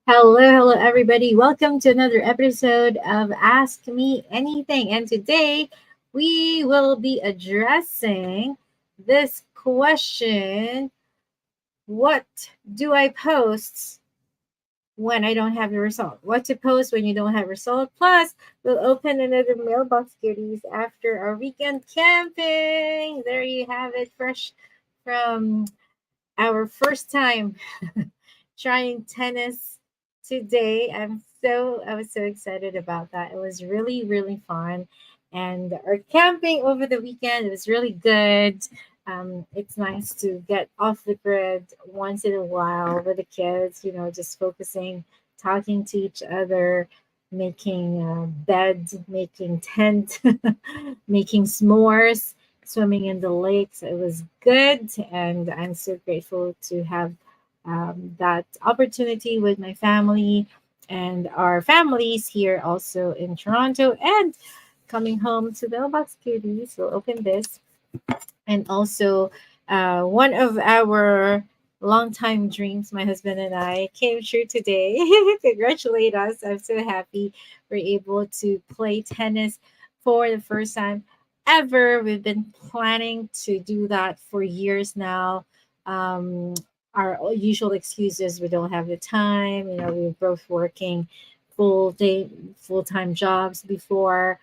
Hello, everybody. Welcome to another episode of Ask Me Anything. And today we will be addressing this question: what do I post when I don't have the result? What to post when you don't have result? Plus, we'll open another mailbox goodies after our weekend camping. There you have it, fresh from our first time trying tennis today. I was so excited about that. It was really, really fun. And our camping over the weekend, it was really good. It's nice to get off the grid once in a while with the kids, just focusing, talking to each other, making bed, making tent, making s'mores, swimming in the lakes. It was good, and I'm so grateful to have that opportunity with my family and our families here also in Toronto, and coming home to Mailbox Cuties. We'll open this. And also, one of our longtime dreams, my husband and I, came true today. Congratulate us. I'm so happy we're able to play tennis for the first time ever. We've been planning to do that for years now. Um, our usual excuses: we don't have the time. We're both working full day, full time jobs before,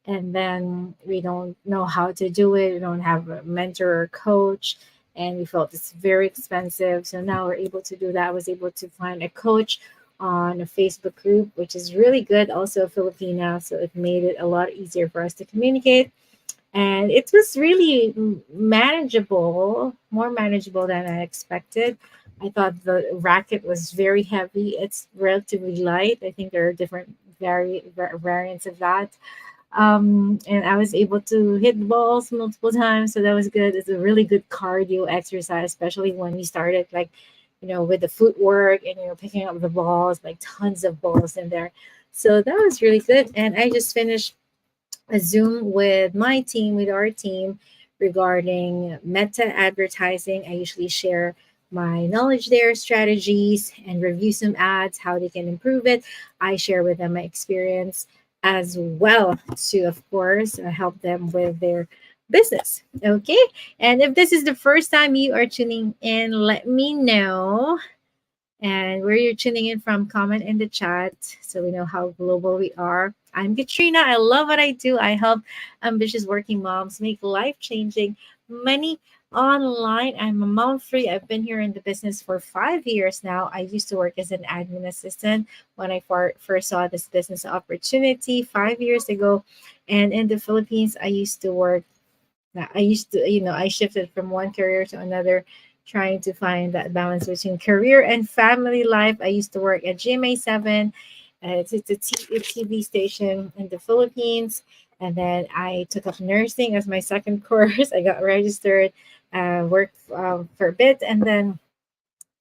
and then we don't know how to do it. We don't have a mentor or coach, and we felt it's very expensive. So now we're able to do that. I was able to find a coach on a Facebook group, which is really good, also a Filipina. So it made it a lot easier for us to communicate. And it was really manageable, more manageable than I expected. I thought the racket was very heavy. It's relatively light. I think there are different variants of that, and I was able to hit the balls multiple times, so that was good. It's a really good cardio exercise, especially when we started, like, with the footwork and picking up the balls, like tons of balls in there. So that was really good. And I just finished a Zoom with my team, with our team, regarding meta advertising. I usually share my knowledge there, strategies, and review some ads, how they can improve it. I share with them my experience as well to, of course, help them with their business. Okay. And if this is the first time you are tuning in, let me know. And where you're tuning in from, comment in the chat so we know how global we are. I'm Katrina. I love what I do. I help ambitious working moms make life changing money online. I'm a mom free. I've been here in the business for 5 years now. I used to work as an admin assistant when I first saw this business opportunity 5 years ago. And in the Philippines, I used to, I shifted from one career to another, trying to find that balance between career and family life. I used to work at GMA7. It's a TV station in the Philippines. And then I took up nursing as my second course. I got registered, worked for a bit, and then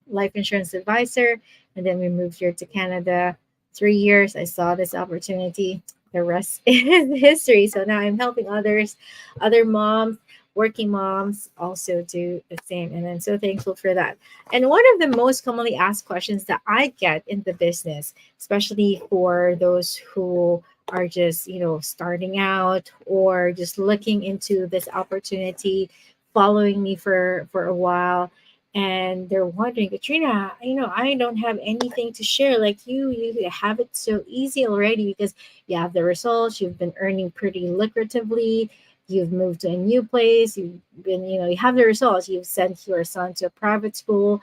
life insurance advisor. And then we moved here to Canada. 3 years, I saw this opportunity. The rest is history. So now I'm helping others, other moms, working moms, also do the same. And I'm so thankful for that. And one of the most commonly asked questions that I get in the business, especially for those who are just, starting out or just looking into this opportunity, following me for a while, and they're wondering, Katrina, I don't have anything to share like you have it so easy already, because you have the results, you've been earning pretty lucratively, you've moved to a new place, you've been, you have the results, you've sent your son to a private school,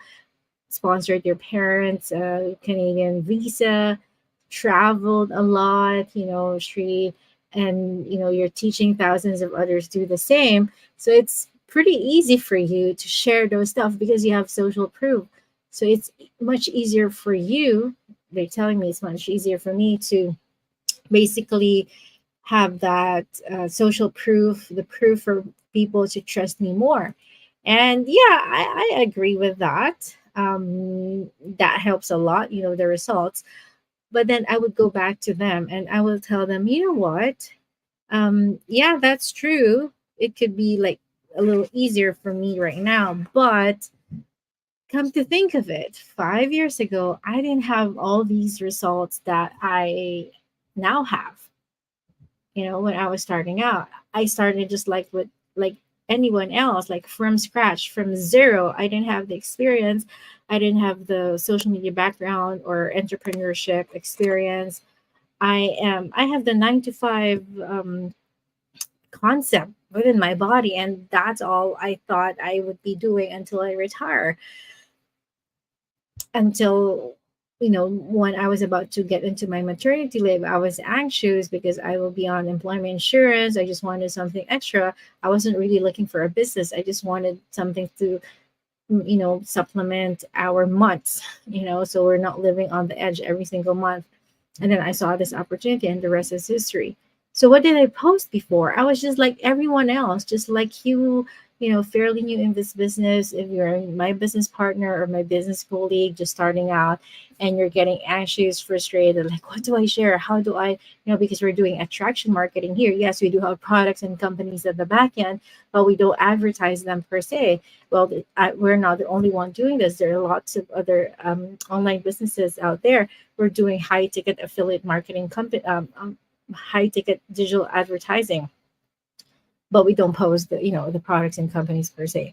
sponsored your parents Canadian visa, traveled a lot, Sri, and you're teaching thousands of others do the same. So it's pretty easy for you to share those stuff because you have social proof. So it's much easier for you. They're telling me it's much easier for me to basically have that social proof, the proof for people to trust me more. And yeah, I agree with that. That helps a lot, the results. But then I would go back to them and I will tell them, you know what? Yeah, that's true. It could be like a little easier for me right now, but come to think of it, 5 years ago, I didn't have all these results that I now have. When I was starting out, I started just like anyone else, like from scratch, from zero. I didn't have the experience. I didn't have the social media background or entrepreneurship experience. I have the 9 to 5 concept within my body, and that's all I thought I would be doing until I retire. Until when I was about to get into my maternity leave, I was anxious because I will be on employment insurance. I just wanted something extra. I wasn't really looking for a business. I just wanted something to supplement our months, so we're not living on the edge every single month. And then I saw this opportunity, and the rest is history. So what did I post before? I was just like everyone else, just like fairly new in this business. If you're my business partner or my business colleague just starting out, and you're getting anxious, frustrated, like, what do I share? How do I, because we're doing attraction marketing here. Yes, we do have products and companies at the back end, but we don't advertise them per se. Well, we're not the only one doing this. There are lots of other online businesses out there. We're doing high ticket affiliate marketing company, high ticket digital advertising, but we don't post the products and companies per se.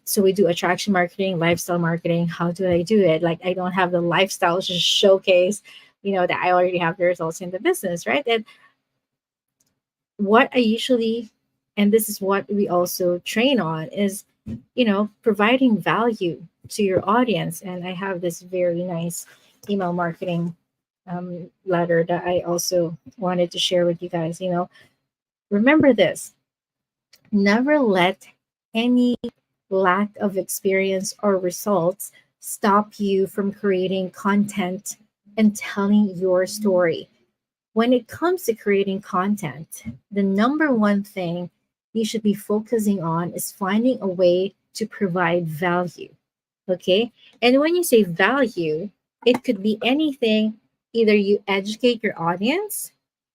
So we do attraction marketing, lifestyle marketing. How do I do it? Like, I don't have the lifestyle just showcase, that I already have the results in the business, right? And what I usually, and this is what we also train on, is providing value to your audience. And I have this very nice email marketing letter that I also wanted to share with you guys. Remember this: never let any lack of experience or results stop you from creating content and telling your story. When it comes to creating content, the number one thing you should be focusing on is finding a way to provide value. Okay. And when you say value, it could be anything. Either you educate your audience,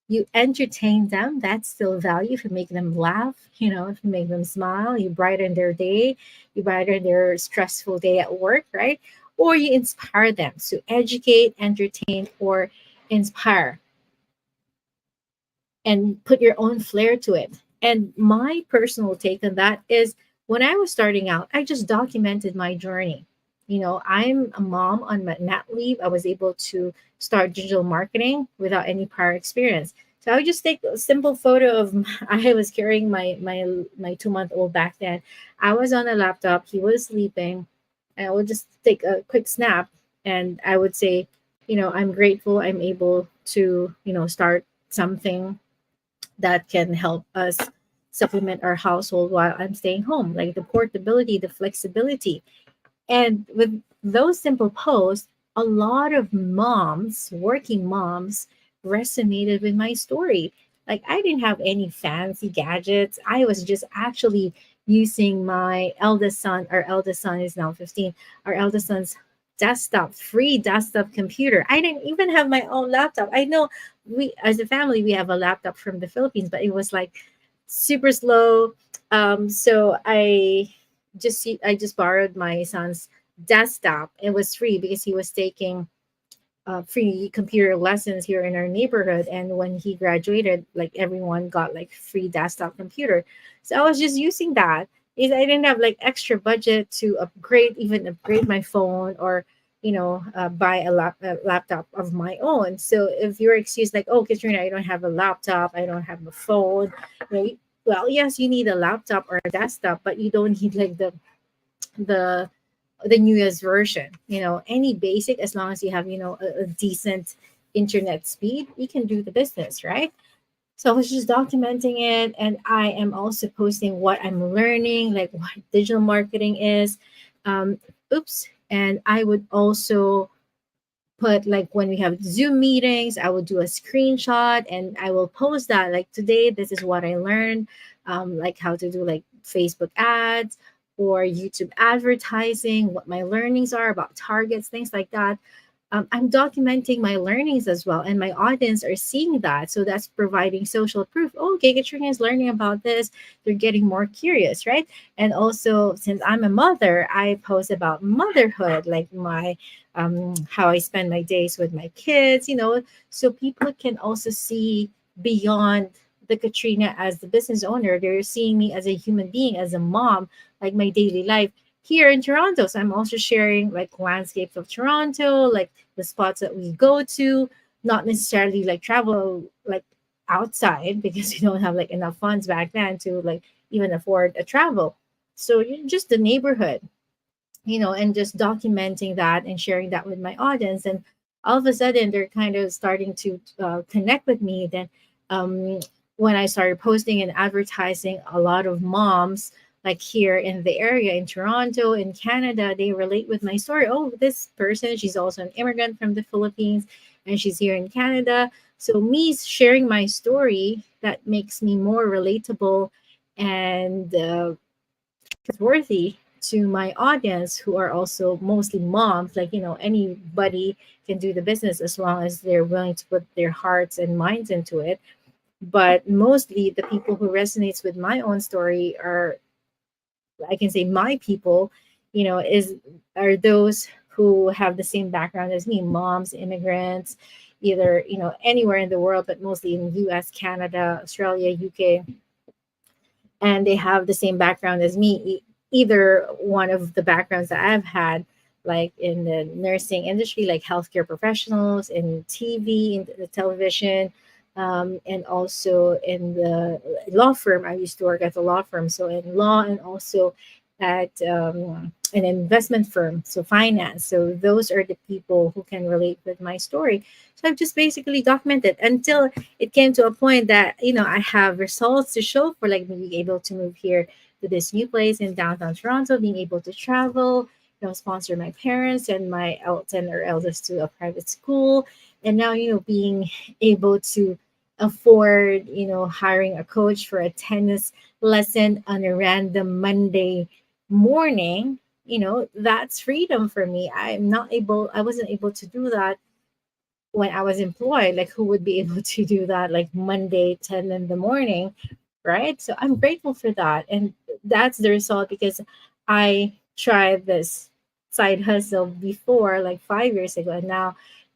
you entertain them, that's still value. If you make them laugh, if you make them smile, you brighten their day, you brighten their stressful day at work, right? Or you inspire them. So educate, entertain, or inspire, and put your own flair to it. And my personal take on that is, when I was starting out, I just documented my journey. I'm a mom on mat leave. I was able to start digital marketing without any prior experience. So I would just take a simple photo of I was carrying my 2-month-old back then. I was on a laptop. He was sleeping. And I would just take a quick snap, and I would say, I'm grateful I'm able to, start something that can help us supplement our household while I'm staying home, like the portability, the flexibility. And with those simple posts, a lot of moms, working moms, resonated with my story. Like, I didn't have any fancy gadgets. I was just actually using my eldest son. Our eldest son is now 15. Our eldest son's free desktop computer. I didn't even have my own laptop. I know we, as a family, we have a laptop from the Philippines, but it was like super slow. So I just borrowed my son's desktop. It was free because he was taking free computer lessons here in our neighborhood. And when he graduated, like, everyone got like free desktop computer. So I was just using that. Is I didn't have like extra budget to upgrade my phone, or buy a laptop of my own. So if your excuse like, oh, Katrina, I don't have a laptop, I don't have a phone, well, yes, you need a laptop or a desktop, but you don't need like the the newest version. Any basic, as long as you have a decent internet speed, you can do the business, right? So I was just documenting it, and I am also posting what I'm learning, like what digital marketing is. um Oops. And I would also put, like, when we have Zoom meetings, I will do a screenshot and I will post that, like, today this is what I learned, like how to do like Facebook ads or YouTube advertising, what my learnings are about targets, things like that. I'm documenting my learnings as well, and my audience are seeing that. So that's providing social proof. Oh, okay, Katrina is learning about this. They're getting more curious, right? And also, since I'm a mother, I post about motherhood, like my how I spend my days with my kids, so people can also see beyond the Katrina as the business owner. They're seeing me as a human being, as a mom, like my daily life here in Toronto. So I'm also sharing like landscapes of Toronto, like the spots that we go to, not necessarily like travel like outside because we don't have like enough funds back then to like even afford a travel. So just the neighborhood, and just documenting that and sharing that with my audience. And all of a sudden, they're kind of starting to connect with me. Then, um, when I started posting and advertising, a lot of moms, like here in the area in Toronto, in Canada, they relate with my story. Oh, this person, she's also an immigrant from the Philippines, and she's here in Canada. So, me sharing my story, that makes me more relatable and worthy to my audience, who are also mostly moms. Like, anybody can do the business as long as they're willing to put their hearts and minds into it. But mostly the people who resonates with my own story are, I can say, my people, is are those who have the same background as me, moms, immigrants, either, anywhere in the world, but mostly in US, Canada, Australia, UK, and they have the same background as me, either one of the backgrounds that I've had, like in the nursing industry, like healthcare professionals, in TV, in the television, and also in the law firm. I used to work at the law firm, so in law, and also at an investment firm, so finance. So those are the people who can relate with my story. So I've just basically documented until it came to a point that I have results to show for, like, being able to move here to this new place in downtown Toronto, being able to travel, sponsor my parents and my 10 or eldest to a private school, and now being able to afford hiring a coach for a tennis lesson on a random Monday morning. That's freedom for me. I wasn't able to do that when I was employed. Like, who would be able to do that like Monday, 10 in the morning, right? So I'm grateful for that. And that's the result because I tried this side hustle before, like 5 years ago, and now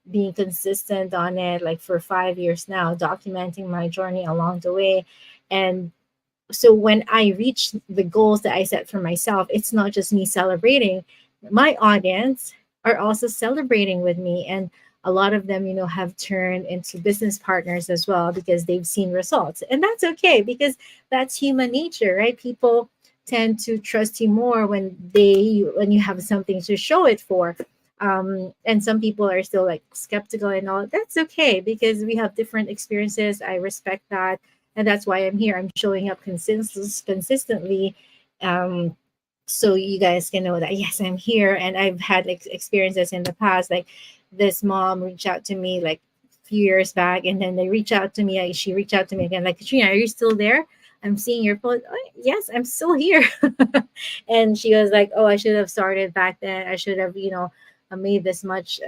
being consistent on it, like for 5 years now, documenting my journey along the way. And so when I reach the goals that I set for myself, it's not just me celebrating. My audience are also celebrating with me. And a lot of them, have turned into business partners as well because they've seen results. And that's okay because that's human nature, right? People tend to trust you more when you have something to show it for. And some people are still like skeptical and all. That's okay because we have different experiences. I respect that, and that's why I'm here. I'm showing up consistently, um, so you guys can know that yes, I'm here. And I've had like experiences in the past, like this mom reached out to me like a few years back, and then they reach out to me. She reached out to me again, like, Katrina, are you still there? I'm seeing your post. Oh, yes, I'm still here. And she was like, oh, I should have started back then. I should have, made this much,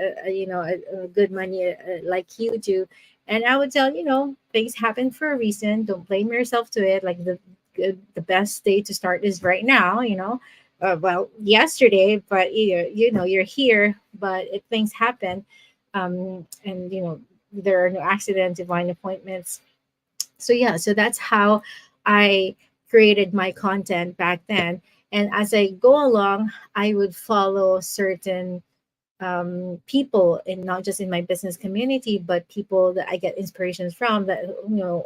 good money like you do. And I would tell, things happen for a reason. Don't blame yourself to it. Like the best day to start is right now, well, yesterday, but you're here, but if things happen, and there are no accidents, divine appointments. So yeah, so that's how I created my content back then. And as I go along, I would follow certain people, and not just in my business community, but people that I get inspirations from, that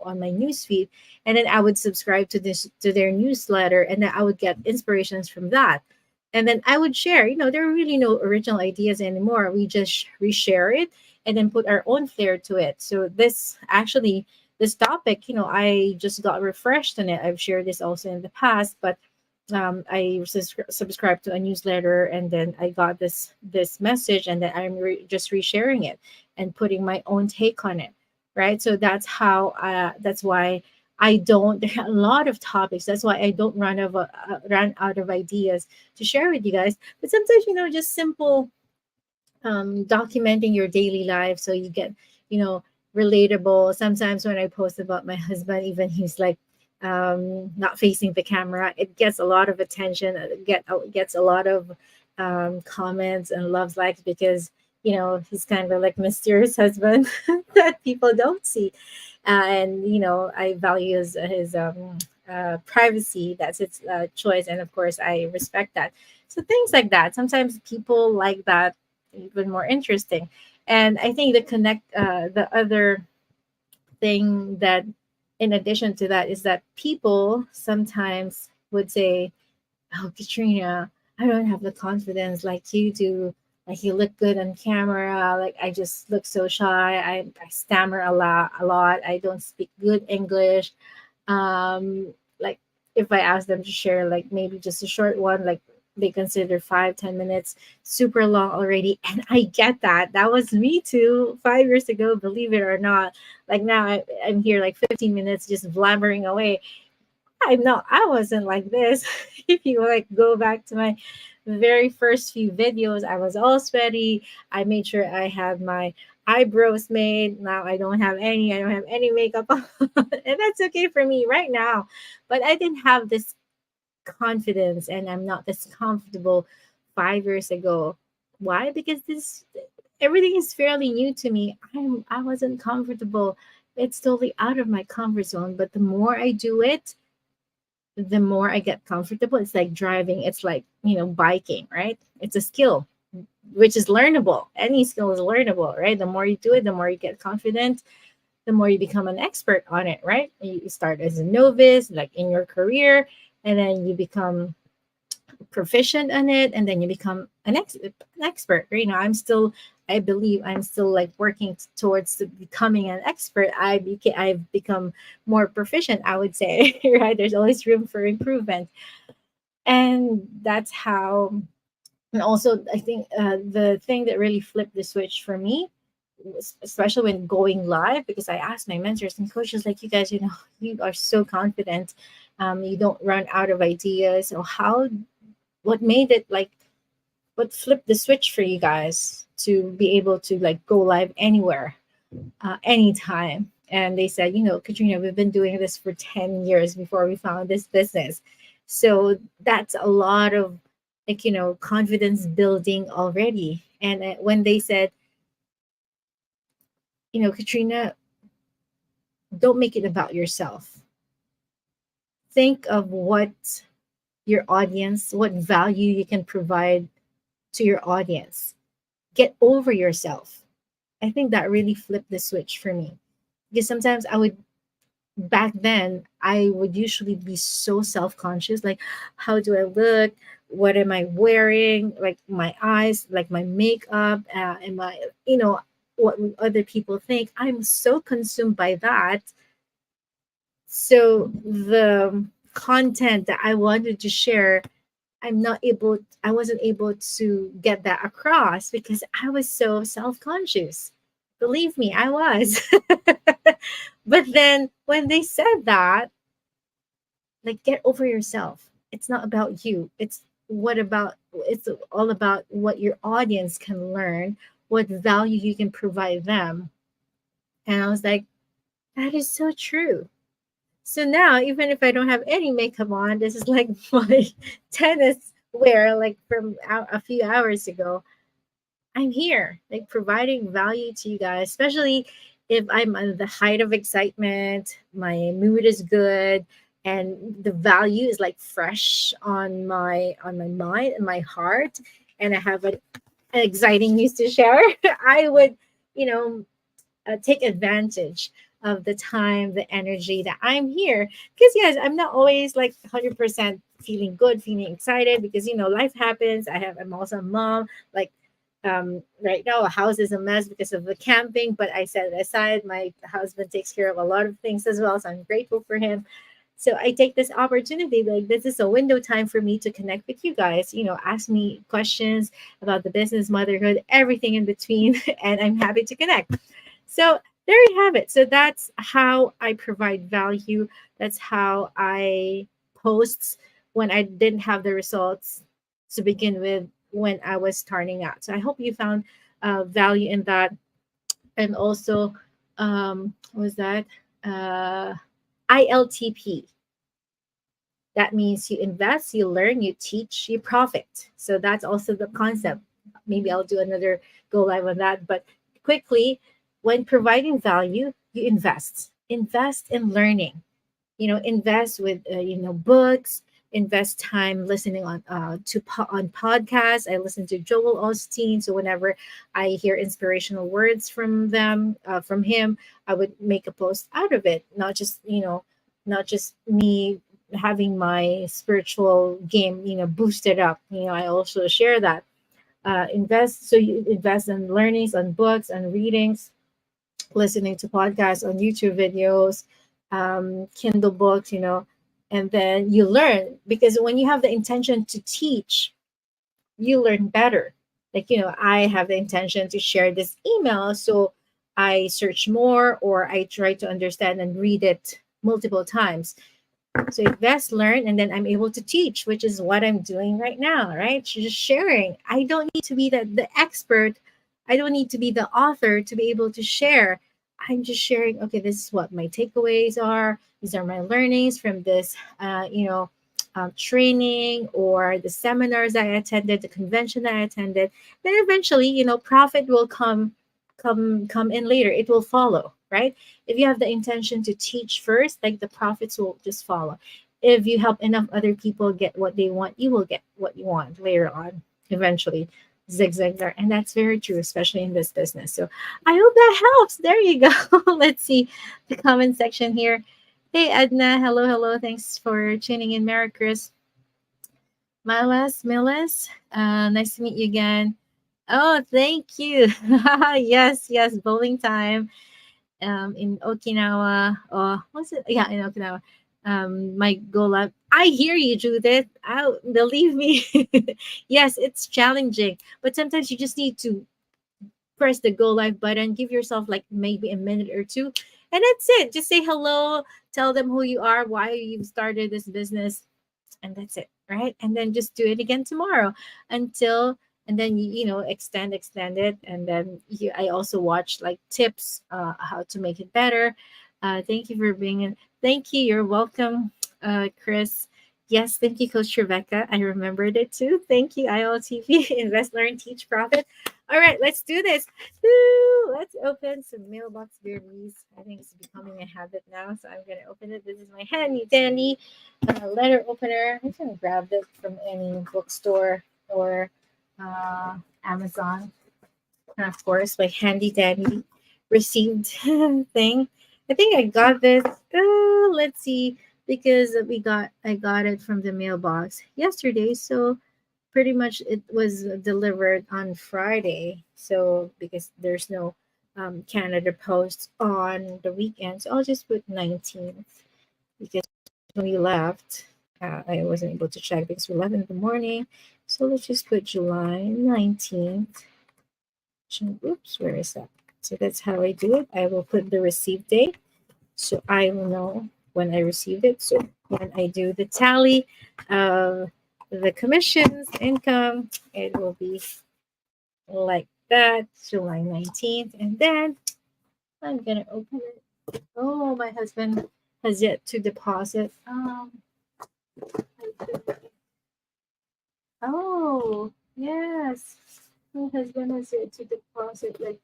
on my newsfeed. And then I would subscribe to their newsletter, and then I would get inspirations from that. And then I would share. There are really no original ideas anymore. We just reshare it and then put our own flair to it. So this topic, I just got refreshed on it. I've shared this also in the past, but I subscribed to a newsletter, and then I got this message, and then I'm just resharing it and putting my own take on it, right? So that's why I don't. There are a lot of topics. That's why I don't run out of ideas to share with you guys. But sometimes, just simple documenting your daily life so you get, you know, relatable. Sometimes when I post about my husband, even he's like not facing the camera, it gets a lot of attention. Gets a lot of comments and loves, likes, because you know he's kind of like mysterious husband that people don't see. And you know I value his privacy. That's its choice, and of course I respect that. So things like that, sometimes people like that even more interesting. And I think the other thing that, in addition to that, is that people sometimes would say, "Oh, Katrina, I don't have the confidence like you do. Like you look good on camera. Like I just look so shy. I stammer a lot. I don't speak good English." Like if I ask them to share like maybe just a short one, like they consider 5-10 minutes super long already. And I get that. That was me too 5 years ago, believe it or not. Like now I'm here like 15 minutes just blabbering away. I wasn't like this. If you like go back to my very first few videos, I was all sweaty. I made sure I had my eyebrows made. Now I don't have any makeup on. And that's okay for me right now. But I didn't have this confidence and I'm not this comfortable 5 years ago. Why? Because this everything is fairly new to me. I wasn't comfortable. It's totally out of my comfort zone. But the more I do it, the more I get comfortable. It's like driving, it's like, you know, biking, right? It's a skill which is learnable. Any skill is learnable, right? The more you do it, the more you get confident, the more you become an expert on it, right? You start as a novice, like in your career, and then you become proficient on it, and then you become an expert. You know, I believe I'm still like working towards becoming an expert. I've become more proficient, I would say. Right, there's always room for improvement. And that's how. And also I think the thing that really flipped the switch for me, especially when going live, because I asked my mentors and coaches, like, you guys, you know, you are so confident, you don't run out of ideas. So how, what made it like, what flipped the switch for you guys to be able to like go live anywhere, anytime? And they said, you know, Katrina, we've been doing this for 10 years before we found this business. So that's a lot of, like, you know, confidence building already. And when they said, you know, Katrina, don't make it about yourself. Think of what your audience, what value you can provide to your audience. Get over yourself. I think that really flipped the switch for me. Because sometimes back then, I would usually be so self conscious, like, how do I look? What am I wearing? Like my eyes, like my makeup, and my, you know, what will other people think? I'm so consumed by that. So the content that I wanted to share, I wasn't able to get that across because I was so self-conscious. Believe me, I was. But then when they said that, like, get over yourself. It's not about you. It's all about what your audience can learn, what value you can provide them. And I was like, that is so true. So now, even if I don't have any makeup on, this is like my tennis wear, like from a few hours ago. I'm here, like providing value to you guys, especially if I'm at the height of excitement, my mood is good, and the value is like fresh on my mind and my heart, and I have an exciting news to share. I would, you know, take advantage of the time, the energy that I'm here. Because yes, I'm not always like 100% feeling good, feeling excited, because you know life happens. I'm also a mom. Like right now, a house is a mess because of the camping, but I set it aside. My husband takes care of a lot of things as well, so I'm grateful for him. So I take this opportunity, like this is a window time for me to connect with you guys, you know, ask me questions about the business, motherhood, everything in between, and I'm happy to connect. So there you have it. So that's how I provide value. That's how I post when I didn't have the results to begin with when I was starting out. So I hope you found value in that. And also, what was that? Uh, ILTP. That means you invest, you learn, you teach, you profit. So that's also the concept. Maybe I'll do another go live on that. But quickly, when providing value, you invest. Invest in learning, invest with books, invest time listening on podcasts. I listen to Joel Osteen, so whenever I hear inspirational words from him, I would make a post out of it, not just me having my spiritual game boosted up. I also share that. Invest, so you invest in learnings, on books, on readings, listening to podcasts, on YouTube videos, Kindle books, and then you learn, because when you have the intention to teach, you learn better. Like, I have the intention to share this email, so I search more, or I try to understand and read it multiple times. So invest, learn, and then I'm able to teach, which is what I'm doing right now, right? Just sharing. I don't need to be the expert. I don't need to be the author to be able to share. I'm just sharing, okay, this is what my takeaways are. These are my learnings from this, training, or the seminars I attended, the convention that I attended. Then eventually, profit will come in later. It will follow, right? If you have the intention to teach first, like, the profits will just follow. If you help enough other people get what they want, you will get what you want later on, eventually. Zigzag there. And that's very true, especially in this business. So I hope that helps. There you go. Let's see the comment section here. Hey, Edna. Hello, hello. Thanks for tuning in. Merry Chris. Miles. Nice to meet you again. Oh, thank you. Yes, yes. Bowling time in Okinawa. Oh, what's it? Yeah, in Okinawa. My goal up. I hear you, Judith. Believe me. Yes, it's challenging, but sometimes you just need to press the go live button. Give yourself like maybe a minute or two, and that's it. Just say hello. Tell them who you are, why you've started this business, and that's it, right? And then just do it again tomorrow until, and then extend it. And then I also watch like tips, how to make it better. Thank you for being in. Thank you. You're welcome, Chris. Yes, thank you, Coach Rebecca. I remembered it too. Thank you, ILTV. Invest, learn, teach, profit. All right, let's do this. Woo! Let's open some mailbox beerbies. I think it's becoming a habit now, so I'm gonna open it. This is my handy dandy letter opener. You can grab this from any bookstore or Amazon. And of course, my handy dandy received thing. I think I got this. Let's see, because I got it from the mailbox yesterday. So pretty much it was delivered on Friday. So because there's no Canada Post on the weekend, so I'll just put 19th, because when we left, I wasn't able to check because we left in the morning. So let's just put July 19th. Oops, where is that? So that's how I do it. I will put the receipt date, so I will know when I received it. So when I do the tally of the commissions, income, it will be like that, July 19th. And then I'm going to open it. Oh, my husband has yet to deposit. Oh, yes. My husband has yet to deposit like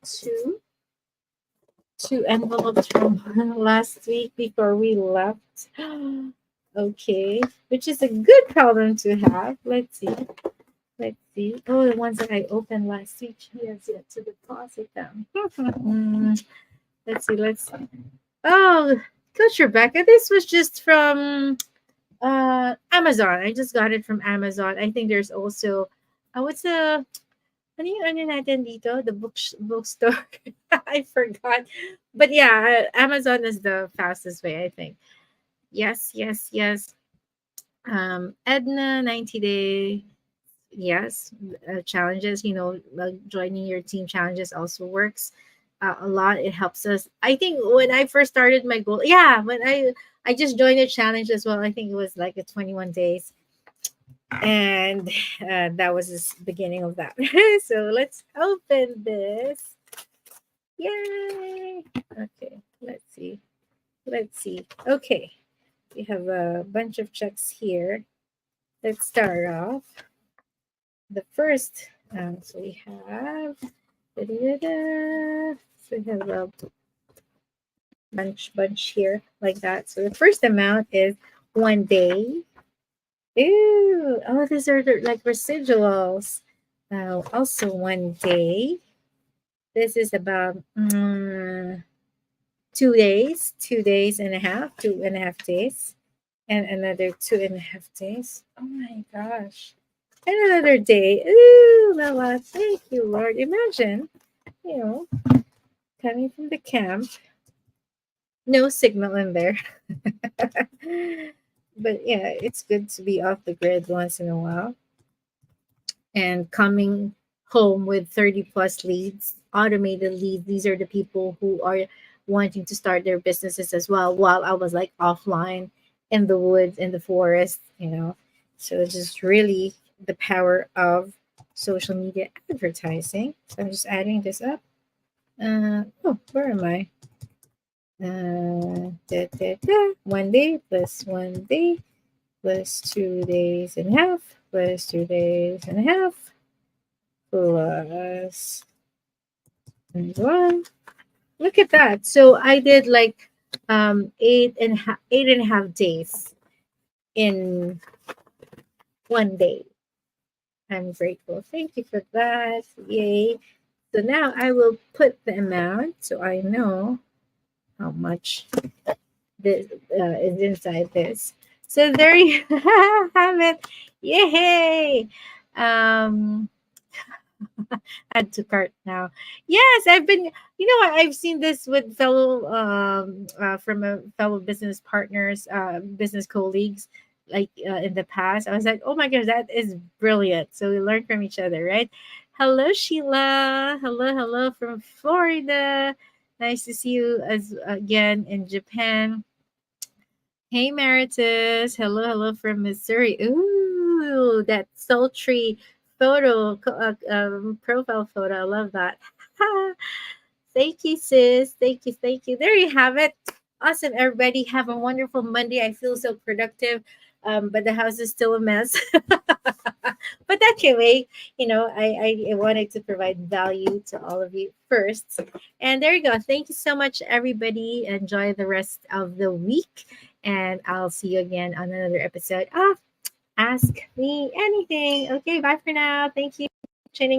two envelopes from last week before we left. Okay, which is a good problem to have. Let's see. Let's see. Oh, the ones that I opened last week, he has yet to deposit them. Let's see. Let's see. Oh, Coach Rebecca, this was just from Amazon. I just got it from Amazon. I think there's also what's the ano natin dito? The bookstore. I forgot. But yeah, Amazon is the fastest way, I think. Yes, yes, yes. Edna, 90 day. Yes, challenges, joining your team challenges also works a lot. It helps us. I think when I first started my goal, yeah, when I just joined a challenge as well. I think it was like a 21 days. And that was the beginning of that. So let's open this. Yay! Okay, let's see. Let's see. Okay, we have a bunch of checks here. Let's start off. The first, so we have, da-da-da-da. So we have a bunch here like that. So the first amount is 1 day. Ooh, oh, these are like residuals. Also 1 day. This is about 2 days, 2 days and a half, 2.5 days, and another 2.5 days. Oh my gosh. And another day. Ooh, Lala, thank you, Lord. Imagine, you know, coming from the camp, no signal in there. But yeah, it's good to be off the grid once in a while. And coming home with 30 plus leads, automated leads. These are the people who are wanting to start their businesses as well while I was like offline in the woods, in the forest. So it's just really the power of social media advertising. So I'm just adding this up. Oh, where am I? 1 day plus 1 day plus 2 days and a half plus 2 days and a half plus one. Look at that. So I did like 8.5 days in 1 day. I'm grateful. Thank you for that. Yay. So now I will put the amount so I know how much this is inside this. So there you have it. Yay. Um, Add to cart now. Yes, I've been. You know what? I've seen this with fellow from a fellow business partners, business colleagues, like in the past. I was like, oh my gosh, that is brilliant. So we learn from each other, right? Hello, Sheila. Hello from Florida. Nice to see you as again in Japan. Hey, Meritus. Hello from Missouri. Ooh, that sultry profile photo. I love that. Thank you, sis. Thank you. There you have it. Awesome, everybody. Have a wonderful Monday. I feel so productive, but the house is still a mess. But that can wait. I wanted to provide value to all of you first. And there you go. Thank you so much, everybody. Enjoy the rest of the week. And I'll see you again on another episode of Ask Me Anything. Okay, bye for now. Thank you for tuning